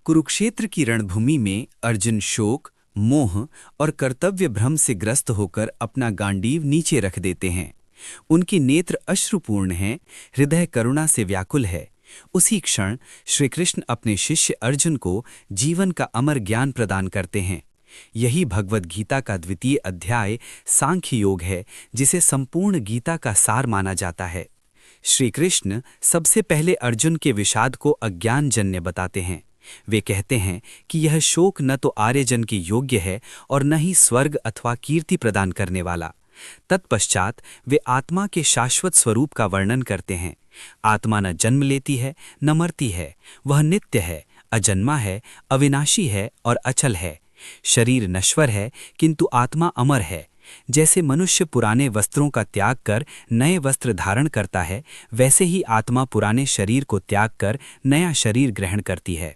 कुरुक्षेत्र की रणभूमि में अर्जुन शोक, मोह और कर्तव्य भ्रम से ग्रस्त होकर अपना गांडीव नीचे रख देते हैं। उनके नेत्र अश्रुपूर्ण हैं, हृदय करुणा से व्याकुल है। उसी क्षण श्री कृष्ण अपने शिष्य अर्जुन को जीवन का अमर ज्ञान प्रदान करते हैं। यही भगवद गीता का द्वितीय अध्याय सांख्य योग है, जिसे संपूर्ण गीता का सार माना जाता है। श्री कृष्ण सबसे पहले अर्जुन के विषाद को अज्ञानजन्य बताते हैं। वे कहते हैं कि यह शोक न तो आर्यजन के योग्य है और न ही स्वर्ग अथवा कीर्ति प्रदान करने वाला। तत्पश्चात वे आत्मा के शाश्वत स्वरूप का वर्णन करते हैं। आत्मा न जन्म लेती है न मरती है, वह नित्य है, अजन्मा है, अविनाशी है और अचल है। शरीर नश्वर है किंतु आत्मा अमर है। जैसे मनुष्य पुराने वस्त्रों का त्याग कर नए वस्त्र धारण करता है, वैसे ही आत्मा पुराने शरीर को त्याग कर नया शरीर ग्रहण करती है।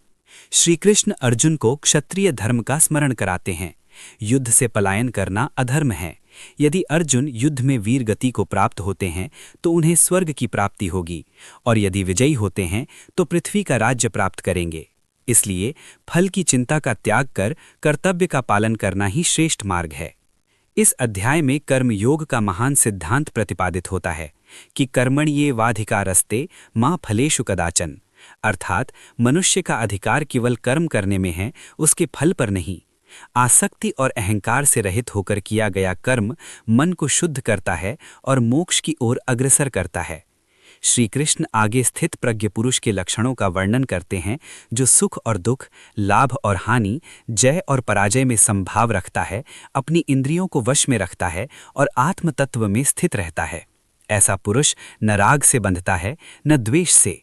श्री कृष्ण अर्जुन को क्षत्रिय धर्म का स्मरण कराते हैं। युद्ध से पलायन करना अधर्म है। यदि अर्जुन युद्ध में वीर गति को प्राप्त होते हैं तो उन्हें स्वर्ग की प्राप्ति होगी, और यदि विजयी होते हैं तो पृथ्वी का राज्य प्राप्त करेंगे। इसलिए फल की चिंता का त्याग कर कर्तव्य का पालन करना ही श्रेष्ठ मार्ग है। इस अध्याय में कर्म योग का महान सिद्धांत प्रतिपादित होता है कि कर्मण्येवाधिकारस्ते मा फलेषु कदाचन, अर्थात मनुष्य का अधिकार केवल कर्म करने में है, उसके फल पर नहीं। आसक्ति और अहंकार से रहित होकर किया गया कर्म मन को शुद्ध करता है और मोक्ष की ओर अग्रसर करता है। श्री कृष्ण आगे स्थित प्रज्ञ पुरुष के लक्षणों का वर्णन करते हैं, जो सुख और दुख, लाभ और हानि, जय और पराजय में संभाव रखता है, अपनी इंद्रियों को वश में रखता है और आत्म तत्व में स्थित रहता है। ऐसा पुरुष न राग से बंधता है न द्वेष से।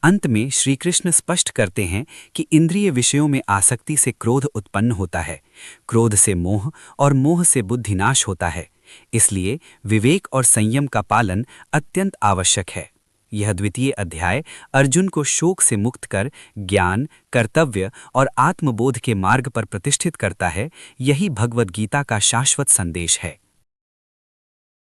अंत में श्री कृष्ण स्पष्ट करते हैं कि इंद्रिय विषयों में आसक्ति से क्रोध उत्पन्न होता है, क्रोध से मोह और मोह से बुद्धिनाश होता है। इसलिए विवेक और संयम का पालन अत्यंत आवश्यक है। यह द्वितीय अध्याय अर्जुन को शोक से मुक्त कर ज्ञान, कर्तव्य और आत्मबोध के मार्ग पर प्रतिष्ठित करता है। यही भगवद गीता का शाश्वत संदेश है।